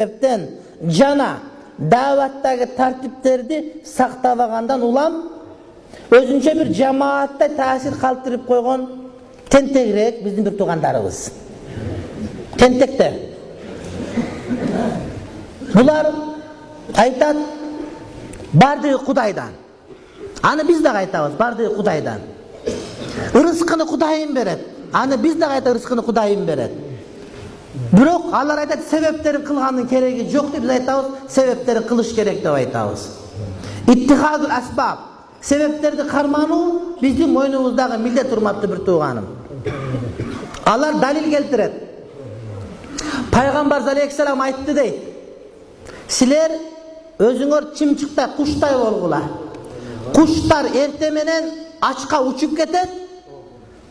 себептен жана даваттагы тартиптерди сактабагандан улам өзүнчө бир жамаатта таасир калтырып койгон тентегирээк биздин бир туугандарыбыз. Тентектер. Булар айтат бардыгы Кудайдан. Аны биз да айтабыз, бардыгы Кудайдан. Рызкыны Кудайым берет. Аны биз да айтабыз, рызкыны Кудайым берет. Бирок алар айтат себептерин кылгандын кереги жок деп биз айтабыз, себептерин кылыш керек деп айтабыз. Иттихадул асбаб, себептерди кармануу биздин мойнубуздагы милдет, урматтуу бир тууганым. Алар далил келтирет. Пайгамбар алейхиссалам айтты дейт. Силер өзүңөр чымчыкта куштай болгула. Куштар эрте менен ачка учуп кетет,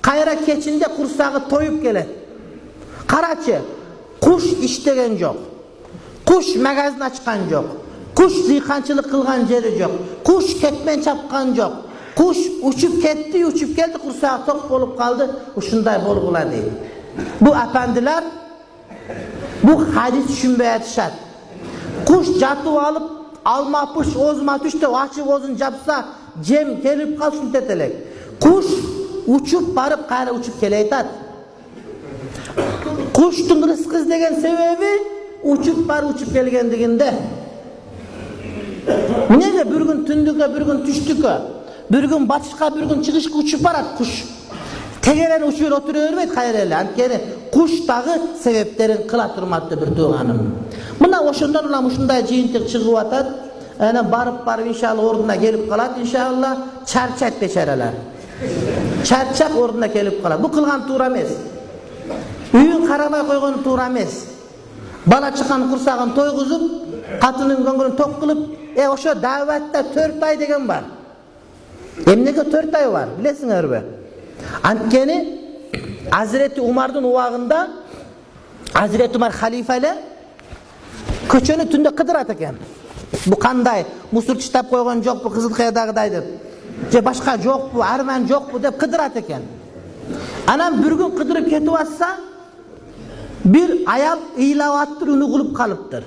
кайра кечинде курсагы тоюп келет. Карачы, куш иштеген жок. Куш магазин ачкан жок. Куш дыйканчылык кылган жери жок. Куш кетмен чапкан жок. Куш учуп кетти, учуп келди, курсагы ток болуп калды. Ушундай болгула дейт. Бу апандылар бу хадис түшүнбөй атышат. Куш жатып алып, алма пыш, озма түш деп ачып озун жапса, жем келип калсын дет элек. Куш учуп барып, кайра учуп келе айтат. Куштун рызкы издеген себеби учуп барып учуп келгендигинде. Эмнеге бир күн түндүккө, бир күн түштүккө, бир күн батышка, бир күн чыгышка учуп барат куш? Тегерен учуп отура бербейт кайра эле. Анткени куш дагы себептерин кыла турматтуу бир тууганым. Мына ошондон улам ушундай жыйынтык чыгып атат. Ana barıp inşallah orduna gelip kalat inşallah çarçak beçeralar. Çarçak orduna gelip kalat. Bu kılgan tuğra emes. Üyün karamay koygan tuğra emes. Bala çıkan kursağın toyguzup, katının gönlünü tok kılıp, oşo davatta 4 ay degen var. Emnege 4 ay var, bilesiniz be. Antkeni Hazreti Umar'ın uvağında Hazreti Umar halifeyle köçönü tünde kıdırat eken. Bu kanday, musur çıtap koygan jok bu Kızılkaya'dagıday dep. Je başka jok bu, arman jok bu dep kıdırat eken. Anam bir gün kıdırıp ketip atsa bir ayal iylap attır, ünü kılıp kalıptır.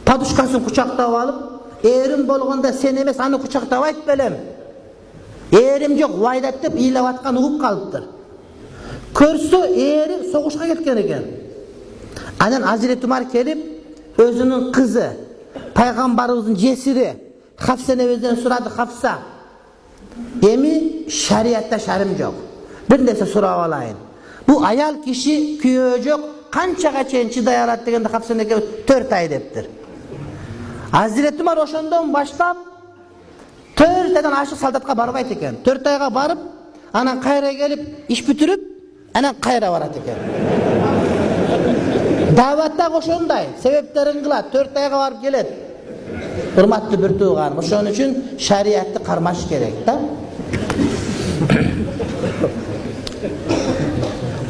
Paduşkasını kucaktab alıp, erim bolganda sen emes anı kucaktab ayt belem. Erim jok, vaydat dep iylap atkan ugup kalıptır. Körsü eri soğuşka ketken eken. Anan Hazreti Umar kelip özünün kızı, Peygamberimizin cesiri Hafsa nevezden suradı Hafsa. Emi şariatta şarım yok. Bir nese surab alayın. Bu ayal kişi kүйөө жок, kançaga çeyin çıday alat degende Hafsa neke 4 ay deptir. Hazreti Umar oşondan başlap 4 aydan aşık saldatka barbayt eken. 4 ayga barıp, anan kayra gelip iş bütürüp, anan kayra barat eken. Davatta oşonday, sebeplerin kılat, 4 ayga barıp gelet. Hurmatlı bir tuğanım. Oşon üçün şariatты karmaş gerek da.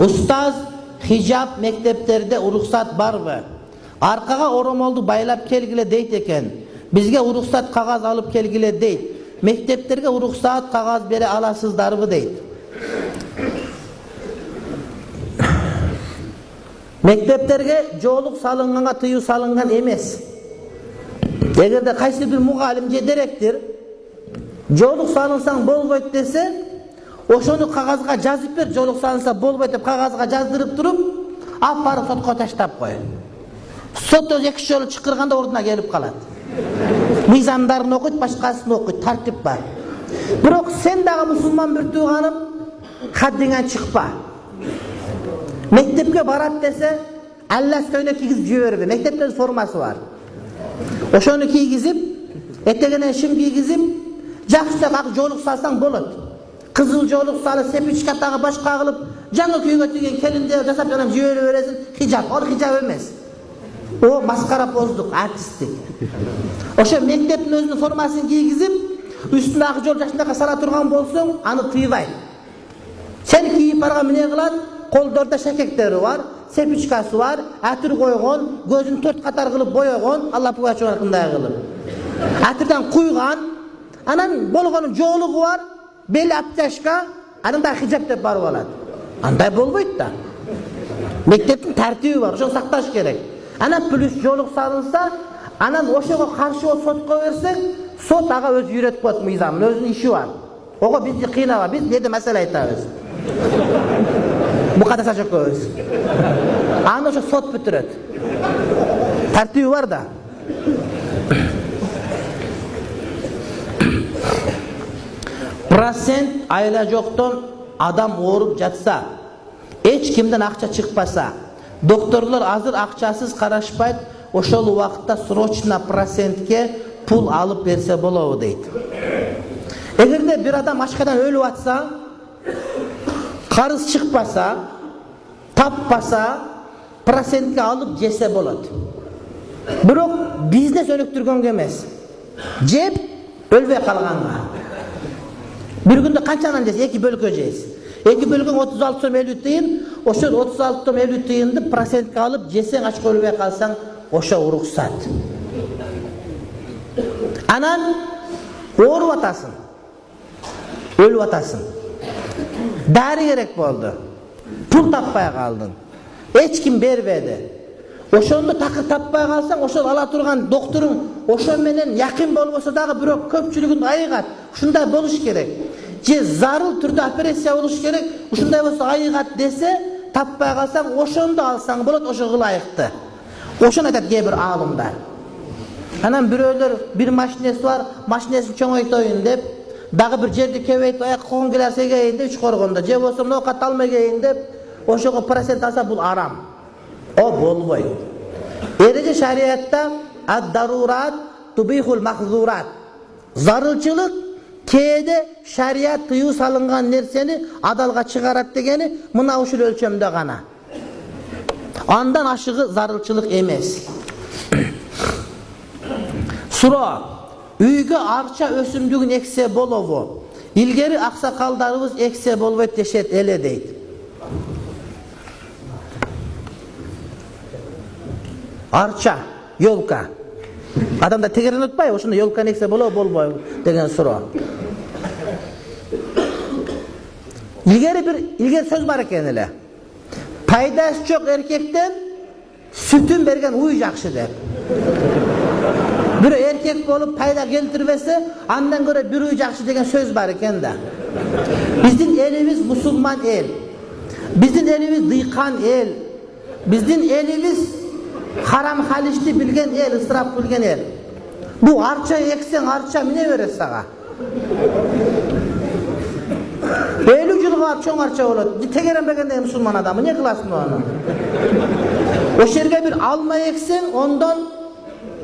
Ustaz, hijab mektepterde uruksat bar mı? Arkaga oromoldu baylap kelgile deyt eken. Bizge uruksat kagaz alıp kelgile deyt. Mektepterge uruksat kagaz bere alasızdarбы deyt. Mektepterge joluk salınğana tıyı salıngan emes. Egerde kaysi bir mugalim je direktir, joluk salınsan bolboyt dese, oşonu kagazga жазып бер, joluk salınsa bolboyt dep kagazga жаздырып туруp, ap barıp sotko taştap koy. Sot öz 2 jolu çıkırganda orduna gelip kalat. Mizamdарын okuyt, başkasını okuyt, tartip var. Birok sen dağı musulman bir tuğanım, haddingen çıkpa. Mektepke barat dese, Allah köyüne kiygizip jiberibi. Mektepte forması var. Oşonu kiygizip, etegine şim kiygizip, jakşıda kak joluk salsan bolot. Kızıl joluk salı sepiçkatağı baş kağılıp, жаңы köyge tügen kelinde jasap janam jiberi veresin, hijab. O hijab emes. O maskara bozduk, artistik. Oşo mektepin özünün formasını kiygizip, üstünde akı jol jaşındaka sala turgan bolsun, anı tıyvay. Sen kiyip bargan mine kılat, koldarda şekekleri var, sepiçkası var, atır koygon, gözünü 4 katar kılıp boyagon, Allah bu açı hakkında kılıp. Atırdan kuygan, anan bolgonun joluğu var, beli aptaşka, anan da hijab dep barıp alat. Anday bolboyt da. Mekteptin tertibi var, şonu saktaş gerek. Ana plüs жолук салынса, анан ошого каршы сотко берсек, сот ага өзү үйрөтүп коет мыйзамын, өзүнүн иши бар. Ого бизди кыйнаба, биз неде маселе айтабыз. Мукаддас жокобуз. Аны ошо сот бүтүрөт. Тартиби бар да. Процент айла жоктон адам ооруп жатса, эч кимден акча чыкпаса, докторлор азыр акчасыз карашпайт, ошол убакытта срочно процентке пул алып берсе болобу дейт. Эгерде бир адам ачкадан өлүп атса, карыз чыкпаса, таппаса, процентке алып жесе болот. Бирок бизнес өнүктүргөнгө эмес. Жеп өлбөй калганга. Bir günde kaçanan jeysiz? 2 bölkö jeysiz. 2 bölkön 36 сом 50 тыйын, ошол 36 сом 50 тыйынды процентке алып жесең ачка өлбөй калсаң, ошо уруксат. Анан ооруп атасың. Өлүп атасың. Дары керек болду. Пул таппай калдың. Эч ким бербеди. Ошондо такыр таппай калсаң, ошол ала турган докторуң ошо менен якын болбосо дагы бирок көпчүлүгүн айыгат. Ушундай болуш керек. Же зарыл түрдө операция болуш керек. Ушундай болсо айыгат десе, таппай калсаң, ошондо алсаң болот, ошо ылайыкты. Ошону айтат кээ бир аалымдар. Анан бирөөлөр бир машинеси бар, машинесин чоңойтоюн деп, дагы бир жерди кебейтип аяк койгон келерсе кейин деп Үчкоргондо, же болсо ноокат алмай кейин деп, ошого процент алса бул арам. О болбойт. Эреже шариатта ад-дарурат тубихул махзурат. Зарылчылык кээде шариат тыюу салынган нерсени адалга чыгарат дегени мына ушул өлчөмдө гана. Андан ашыгы зарылчылык эмес. Суроо: үйгө арча өсүмдүгүн эксе болобу? Илгери аксакалдарыбыз эксе болбойт дешет эле дейт. Арча, ёлка. Адамда тегерен утпай, ошондо ёлка эксе болобу, болбойбу деген суроо. Илгери сөз бар экен эле. Пайдасы жок эркектен сүтүн берген уй жакшы деп. Бирөө эркек болуп пайда келтирбесе, андан көрө бир уй жакшы деген сөз бар экен да. Биздин элибиз мусулман эл. Биздин элибиз дыйкан эл. Биздин элибиз харам халишти билген эл, ысырап билген эл. Бу арча эксең, арча эмне берет сага? 50 жылга чоң арча болот. Тегерен бергенде мусулман адам эмне кыласың аны? Ошол жерге бир алма эксең, ондон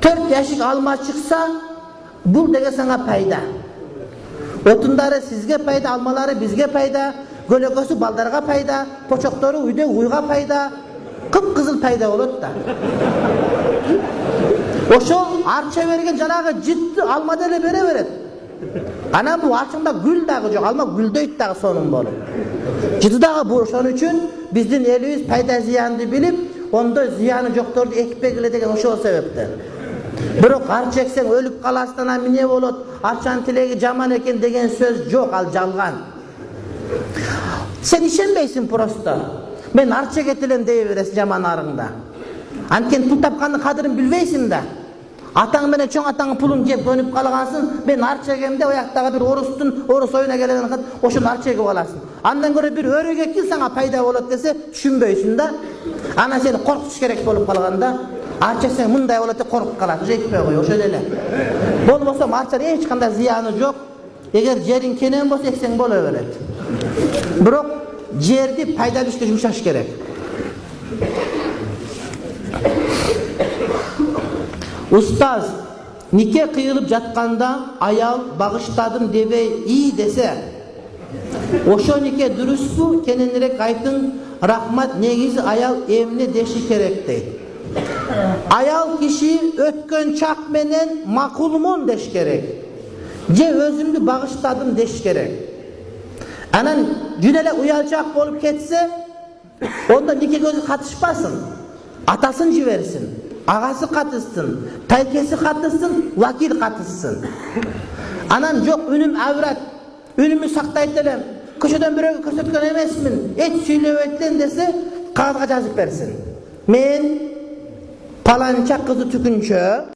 4 яшик алма чыкса, бул деген сага пайда. Отундары сизге пайда, алмалары бизге пайда, көлөкөсү балдарга пайда, почоктору үйдө уйга пайда. Кып-кызыл пайда болот да. Ошол арча берген жанагы житти алма деле бере берет. Анан бул арчаңда гүл дагы жок, алма гүлдөйт дагы сонун болуп. Жити дагы бул ошон үчүн биздин элибиз пайда зыянды билип, ондой зыяны жокторду экпек эле деген ошол себептен. Бирок арча эксең өлүп каласың, анан эмне болот? Арчанын тилеги жаман экен деген сөз жок, ал жалган. Сен ишенбейсиң просто. Мен арча кетелем дей бересиң жаман арыңда. Анткени пул тапкандын кадырын билбейсиң да. Атаң менен чоң атаңдын пулун жеп өнүп калгансың, мен арча кемде ояктагы бир орус оюна келген ошону арча кеп аласың. Андан көрө бир өрүк экин сага пайда болот десе түшүнбөйсүң да. Анан сени коркутуш керек болуп калганда, арча сен мындай болот деп коркуп каласың, жетпей кой, ошол эле. Болбосо арчанын эч кандай зыяны жок. Эгер жериң кенен болсо эксең боло берет. Бирок жерди пайдалуу ишке жумшаш керек. Устаз, нике кыйылып жатканда аял багыштадым дебей ии десе, ошо нике дурусту, кененирээк айтың, рахмат, негизи аял эмне деши керек дейт. Аял киши өткөн чак менен макулмун деш керек. Же өзүмдү багыштадым деш керек. Анан жүн эле уялчак болуп кетсе, онда нике көзү катышпасын. Атасын жиберсин, агасы катышсын, тайкеси катышсын, вакил катышсын. Анан жок, үнүм аврат, үнүмү сактайт элем, көчөдөн бирөөгө көрсөткөн эмесмин, эч сүйлөбөйт элем десе, кагазга жазып берсин. Мен Palanca kızı tükünçe.